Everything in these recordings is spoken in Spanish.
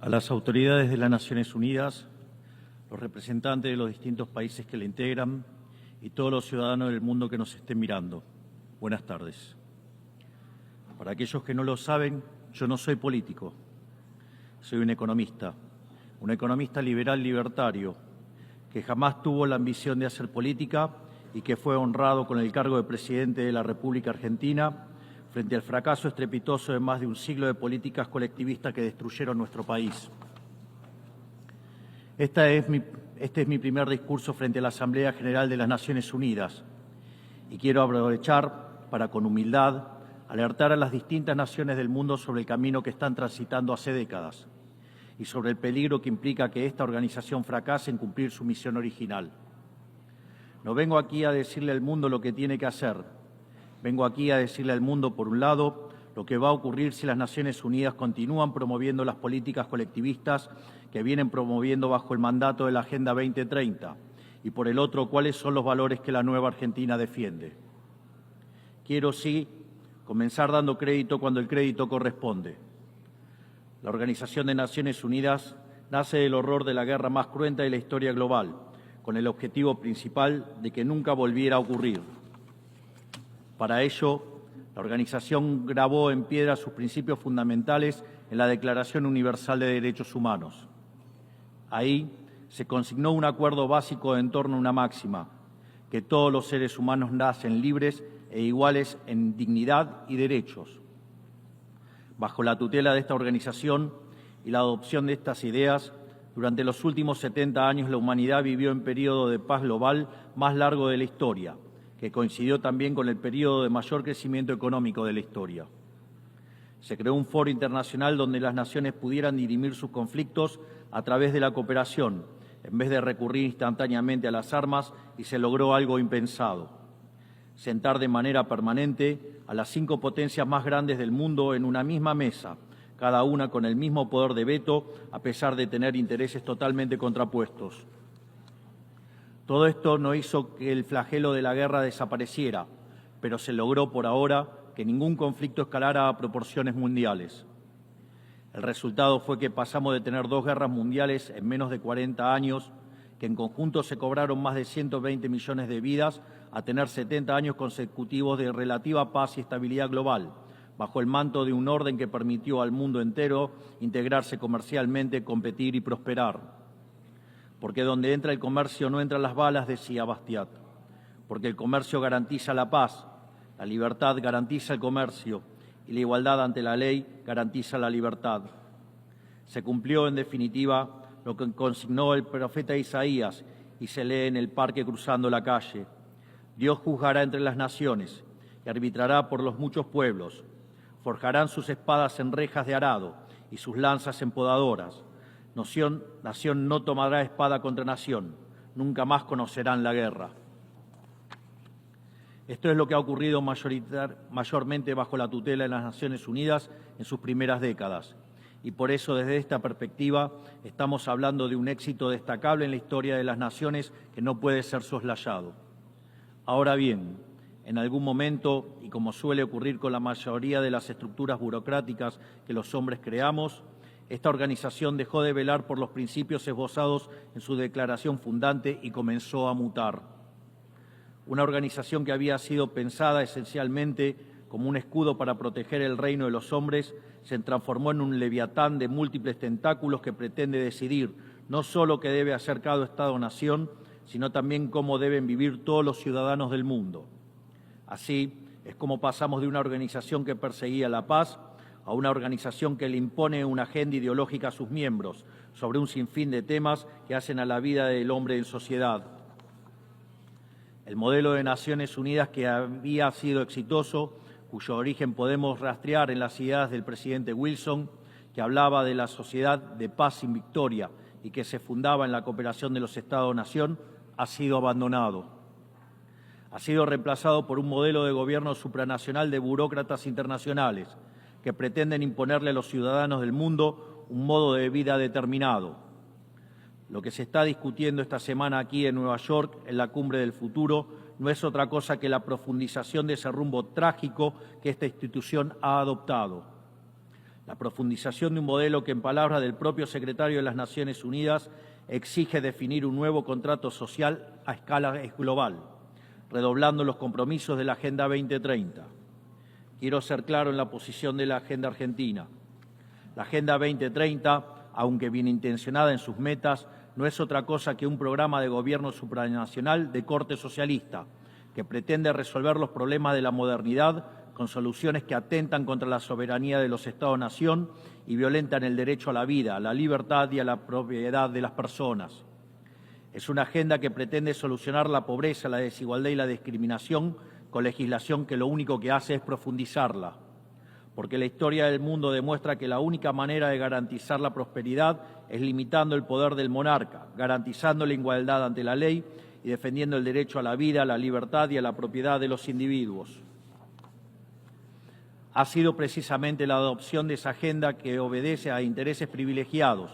a las autoridades de las Naciones Unidas, los representantes de los distintos países que la integran y todos los ciudadanos del mundo que nos estén mirando. Buenas tardes. Para aquellos que no lo saben, yo no soy político, soy un economista liberal libertario, que jamás tuvo la ambición de hacer política y que fue honrado con el cargo de presidente de la República Argentina frente al fracaso estrepitoso de más de un siglo de políticas colectivistas que destruyeron nuestro país. Este es mi primer discurso frente a la Asamblea General de las Naciones Unidas y quiero aprovechar para, con humildad, alertar a las distintas naciones del mundo sobre el camino que están transitando hace décadas y sobre el peligro que implica que esta organización fracase en cumplir su misión original. No vengo aquí a decirle al mundo lo que tiene que hacer. Vengo aquí a decirle al mundo, por un lado, lo que va a ocurrir si las Naciones Unidas continúan promoviendo las políticas colectivistas que vienen promoviendo bajo el mandato de la Agenda 2030 y, por el otro, cuáles son los valores que la nueva Argentina defiende. Quiero, sí, comenzar dando crédito cuando el crédito corresponde. La Organización de Naciones Unidas nace del horror de la guerra más cruenta de la historia global, con el objetivo principal de que nunca volviera a ocurrir. Para ello, la organización grabó en piedra sus principios fundamentales en la Declaración Universal de Derechos Humanos. Ahí se consignó un acuerdo básico en torno a una máxima, que todos los seres humanos nacen libres e iguales en dignidad y derechos. Bajo la tutela de esta organización y la adopción de estas ideas, durante los últimos 70 años la humanidad vivió en periodo de paz global más largo de la historia, que coincidió también con el periodo de mayor crecimiento económico de la historia. Se creó un foro internacional donde las naciones pudieran dirimir sus conflictos a través de la cooperación, en vez de recurrir instantáneamente a las armas, y se logró algo impensado: sentar de manera permanente a las 5 potencias más grandes del mundo en una misma mesa, cada una con el mismo poder de veto, a pesar de tener intereses totalmente contrapuestos. Todo esto no hizo que el flagelo de la guerra desapareciera, pero se logró por ahora que ningún conflicto escalara a proporciones mundiales. El resultado fue que pasamos de tener 2 guerras mundiales en menos de 40 años, que en conjunto se cobraron más de 120 millones de vidas, a tener 70 años consecutivos de relativa paz y estabilidad global, bajo el manto de un orden que permitió al mundo entero integrarse comercialmente, competir y prosperar. Porque donde entra el comercio no entran las balas, decía Bastiat. Porque el comercio garantiza la paz, la libertad garantiza el comercio y la igualdad ante la ley garantiza la libertad. Se cumplió, en definitiva, lo que consignó el profeta Isaías y se lee en el parque cruzando la calle. Dios juzgará entre las naciones y arbitrará por los muchos pueblos. Forjarán sus espadas en rejas de arado y sus lanzas en podadoras. Nación no tomará espada contra nación, nunca más conocerán la guerra. Esto es lo que ha ocurrido mayormente bajo la tutela de las Naciones Unidas en sus primeras décadas. Y por eso, desde esta perspectiva, estamos hablando de un éxito destacable en la historia de las naciones que no puede ser soslayado. Ahora bien, en algún momento, y como suele ocurrir con la mayoría de las estructuras burocráticas que los hombres creamos, esta organización dejó de velar por los principios esbozados en su declaración fundante y comenzó a mutar. Una organización que había sido pensada esencialmente como un escudo para proteger el reino de los hombres se transformó en un leviatán de múltiples tentáculos que pretende decidir no solo qué debe hacer cada Estado-nación, sino también cómo deben vivir todos los ciudadanos del mundo. Así es como pasamos de una organización que perseguía la paz a una organización que le impone una agenda ideológica a sus miembros sobre un sinfín de temas que hacen a la vida del hombre en sociedad. El modelo de Naciones Unidas, que había sido exitoso, cuyo origen podemos rastrear en las ideas del presidente Wilson, que hablaba de la sociedad de paz sin victoria y que se fundaba en la cooperación de los Estados-nación, ha sido abandonado. Ha sido reemplazado por un modelo de gobierno supranacional de burócratas internacionales, que pretenden imponerle a los ciudadanos del mundo un modo de vida determinado. Lo que se está discutiendo esta semana aquí en Nueva York, en la Cumbre del Futuro, no es otra cosa que la profundización de ese rumbo trágico que esta institución ha adoptado. La profundización de un modelo que, en palabras del propio secretario de las Naciones Unidas, exige definir un nuevo contrato social a escala global, redoblando los compromisos de la Agenda 2030. Quiero ser claro en la posición de la Agenda Argentina. La Agenda 2030, aunque bien intencionada en sus metas, no es otra cosa que un programa de gobierno supranacional de corte socialista, que pretende resolver los problemas de la modernidad con soluciones que atentan contra la soberanía de los Estados-nación y violentan el derecho a la vida, a la libertad y a la propiedad de las personas. Es una agenda que pretende solucionar la pobreza, la desigualdad y la discriminación con legislación que lo único que hace es profundizarla. Porque la historia del mundo demuestra que la única manera de garantizar la prosperidad es limitando el poder del monarca, garantizando la igualdad ante la ley y defendiendo el derecho a la vida, a la libertad y a la propiedad de los individuos. Ha sido precisamente la adopción de esa agenda que obedece a intereses privilegiados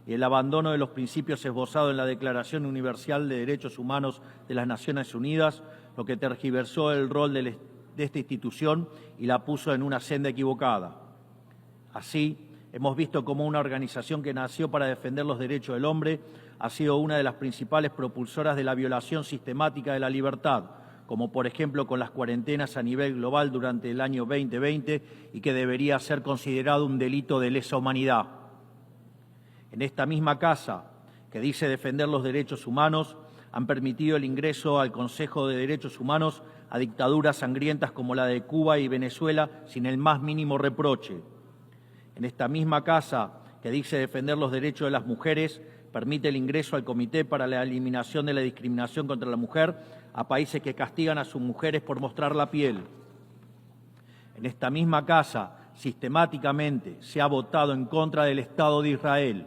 y el abandono de los principios esbozados en la Declaración Universal de Derechos Humanos de las Naciones Unidas lo que tergiversó el rol de esta institución y la puso en una senda equivocada. Así, hemos visto cómo una organización que nació para defender los derechos del hombre ha sido una de las principales propulsoras de la violación sistemática de la libertad, como por ejemplo con las cuarentenas a nivel global durante el año 2020 y que debería ser considerado un delito de lesa humanidad. En esta misma casa, que dice defender los derechos humanos, han permitido el ingreso al Consejo de Derechos Humanos a dictaduras sangrientas como la de Cuba y Venezuela sin el más mínimo reproche. En esta misma casa, que dice defender los derechos de las mujeres, permite el ingreso al Comité para la Eliminación de la Discriminación contra la Mujer a países que castigan a sus mujeres por mostrar la piel. En esta misma casa, sistemáticamente, se ha votado en contra del Estado de Israel,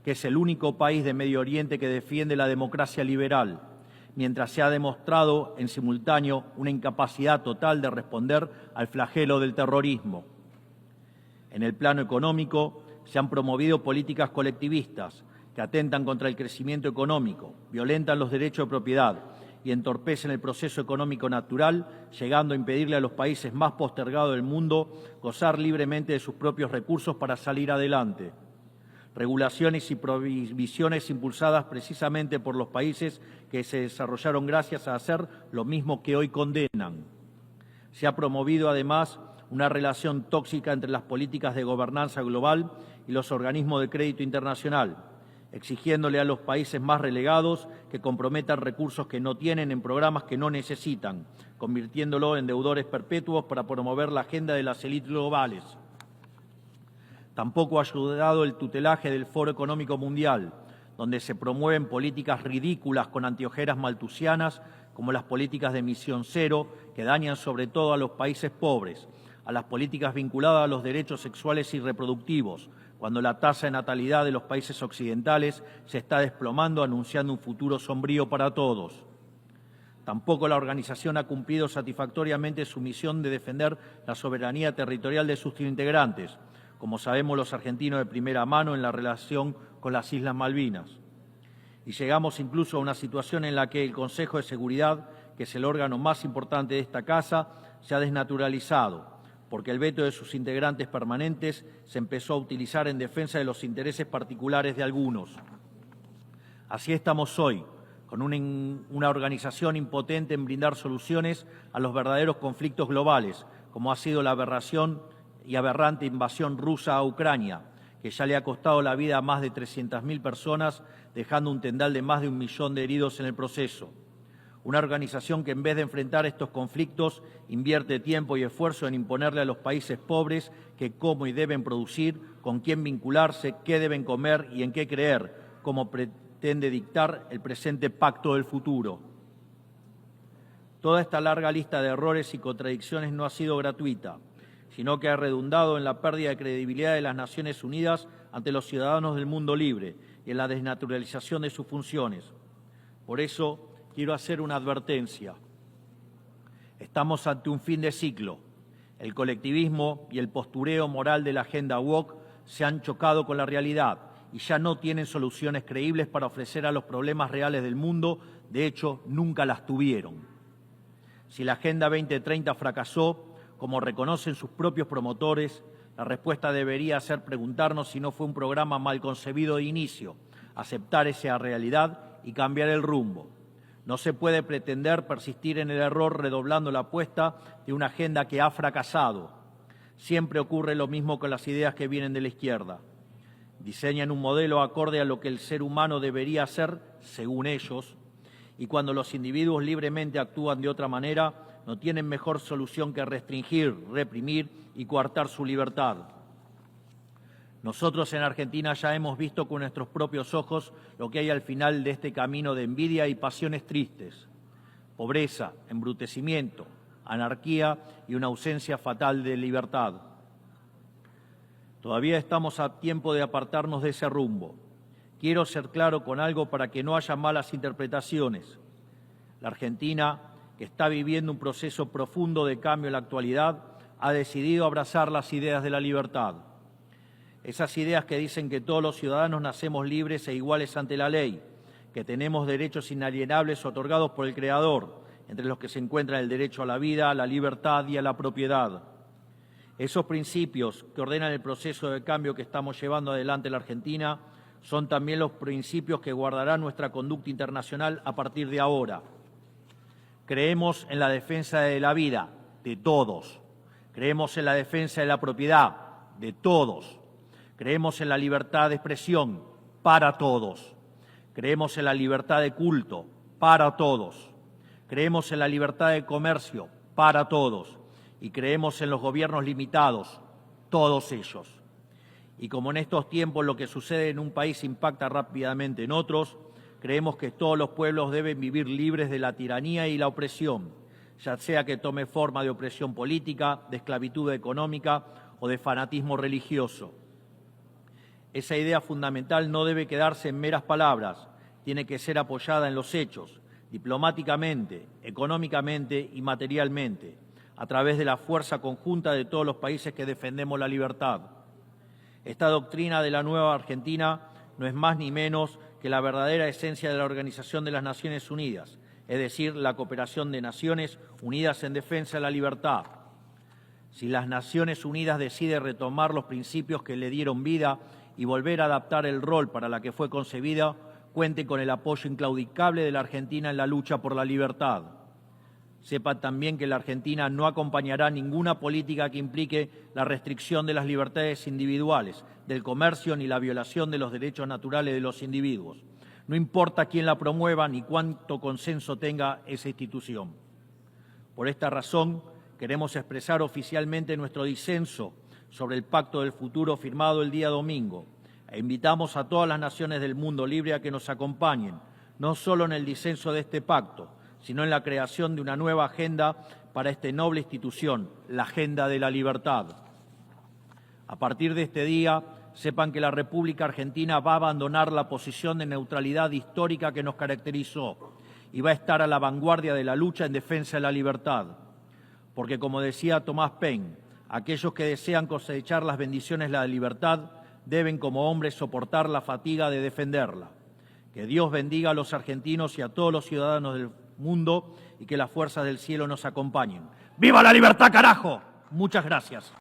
que es el único país de Medio Oriente que defiende la democracia liberal, mientras se ha demostrado en simultáneo una incapacidad total de responder al flagelo del terrorismo. En el plano económico, se han promovido políticas colectivistas que atentan contra el crecimiento económico, violentan los derechos de propiedad y entorpecen el proceso económico natural, llegando a impedirle a los países más postergados del mundo gozar libremente de sus propios recursos para salir adelante. Regulaciones y prohibiciones impulsadas precisamente por los países que se desarrollaron gracias a hacer lo mismo que hoy condenan. Se ha promovido además una relación tóxica entre las políticas de gobernanza global y los organismos de crédito internacional, exigiéndole a los países más relegados que comprometan recursos que no tienen en programas que no necesitan, convirtiéndolo en deudores perpetuos para promover la agenda de las élites globales. Tampoco ha ayudado el tutelaje del Foro Económico Mundial, donde se promueven políticas ridículas con anteojeras maltusianas, como las políticas de emisión cero, que dañan sobre todo a los países pobres, a las políticas vinculadas a los derechos sexuales y reproductivos, cuando la tasa de natalidad de los países occidentales se está desplomando, anunciando un futuro sombrío para todos. Tampoco la organización ha cumplido satisfactoriamente su misión de defender la soberanía territorial de sus integrantes, como sabemos los argentinos de primera mano en la relación con las Islas Malvinas. Y llegamos incluso a una situación en la que el Consejo de Seguridad, que es el órgano más importante de esta casa, se ha desnaturalizado, porque el veto de sus integrantes permanentes se empezó a utilizar en defensa de los intereses particulares de algunos. Así estamos hoy, con una organización impotente en brindar soluciones a los verdaderos conflictos globales, como ha sido la aberración y aberrante invasión rusa a Ucrania, que ya le ha costado la vida a más de 300.000 personas, dejando un tendal de más de 1 millón de heridos en el proceso. Una organización que en vez de enfrentar estos conflictos invierte tiempo y esfuerzo en imponerle a los países pobres que cómo y deben producir, con quién vincularse, qué deben comer y en qué creer, como pretende dictar el presente pacto del futuro. Toda esta larga lista de errores y contradicciones no ha sido gratuita, sino que ha redundado en la pérdida de credibilidad de las Naciones Unidas ante los ciudadanos del mundo libre y en la desnaturalización de sus funciones. Por eso, quiero hacer una advertencia. Estamos ante un fin de ciclo. El colectivismo y el postureo moral de la agenda woke se han chocado con la realidad y ya no tienen soluciones creíbles para ofrecer a los problemas reales del mundo. De hecho, nunca las tuvieron. Si la Agenda 2030 fracasó, como reconocen sus propios promotores, La respuesta debería ser preguntarnos si no fue un programa mal concebido de inicio, aceptar esa realidad y cambiar el rumbo. No se puede pretender persistir en el error redoblando la apuesta de una agenda que ha fracasado. Siempre ocurre lo mismo con las ideas que vienen de la izquierda. Diseñan un modelo acorde a lo que el ser humano debería hacer, según ellos, y cuando los individuos libremente actúan de otra manera, no tienen mejor solución que restringir, reprimir y coartar su libertad. Nosotros en Argentina ya hemos visto con nuestros propios ojos lo que hay al final de este camino de envidia y pasiones tristes. Pobreza, embrutecimiento, anarquía y una ausencia fatal de libertad. Todavía estamos a tiempo de apartarnos de ese rumbo. Quiero ser claro con algo para que no haya malas interpretaciones. La Argentina, que está viviendo un proceso profundo de cambio en la actualidad, ha decidido abrazar las ideas de la libertad. Esas ideas que dicen que todos los ciudadanos nacemos libres e iguales ante la ley, que tenemos derechos inalienables otorgados por el Creador, entre los que se encuentran el derecho a la vida, a la libertad y a la propiedad. Esos principios que ordenan el proceso de cambio que estamos llevando adelante en la Argentina son también los principios que guardarán nuestra conducta internacional a partir de ahora. Creemos en la defensa de la vida de todos. Creemos en la defensa de la propiedad de todos. Creemos en la libertad de expresión para todos. Creemos en la libertad de culto para todos. Creemos en la libertad de comercio para todos. Y creemos en los gobiernos limitados, todos ellos. Y como en estos tiempos lo que sucede en un país impacta rápidamente en otros, creemos que todos los pueblos deben vivir libres de la tiranía y la opresión, ya sea que tome forma de opresión política, de esclavitud económica o de fanatismo religioso. Esa idea fundamental no debe quedarse en meras palabras, tiene que ser apoyada en los hechos, diplomáticamente, económicamente y materialmente, a través de la fuerza conjunta de todos los países que defendemos la libertad. Esta doctrina de la nueva Argentina no es más ni menos que la verdadera esencia de la Organización de las Naciones Unidas, es decir, la cooperación de naciones unidas en defensa de la libertad. Si las Naciones Unidas deciden retomar los principios que le dieron vida y volver a adaptar el rol para la que fue concebida, cuente con el apoyo inclaudicable de la Argentina en la lucha por la libertad. Sepa también que la Argentina no acompañará ninguna política que implique la restricción de las libertades individuales, del comercio ni la violación de los derechos naturales de los individuos. No importa quién la promueva ni cuánto consenso tenga esa institución. Por esta razón, queremos expresar oficialmente nuestro disenso sobre el Pacto del Futuro firmado el día domingo e invitamos a todas las naciones del mundo libre a que nos acompañen, no solo en el disenso de este pacto, sino en la creación de una nueva agenda para esta noble institución, la agenda de la libertad. A partir de este día, sepan que la República Argentina va a abandonar la posición de neutralidad histórica que nos caracterizó y va a estar a la vanguardia de la lucha en defensa de la libertad. Porque, como decía Tomás Paine, aquellos que desean cosechar las bendiciones de la libertad deben como hombres soportar la fatiga de defenderla. Que Dios bendiga a los argentinos y a todos los ciudadanos del mundo y que las fuerzas del cielo nos acompañen. ¡Viva la libertad, carajo! Muchas gracias.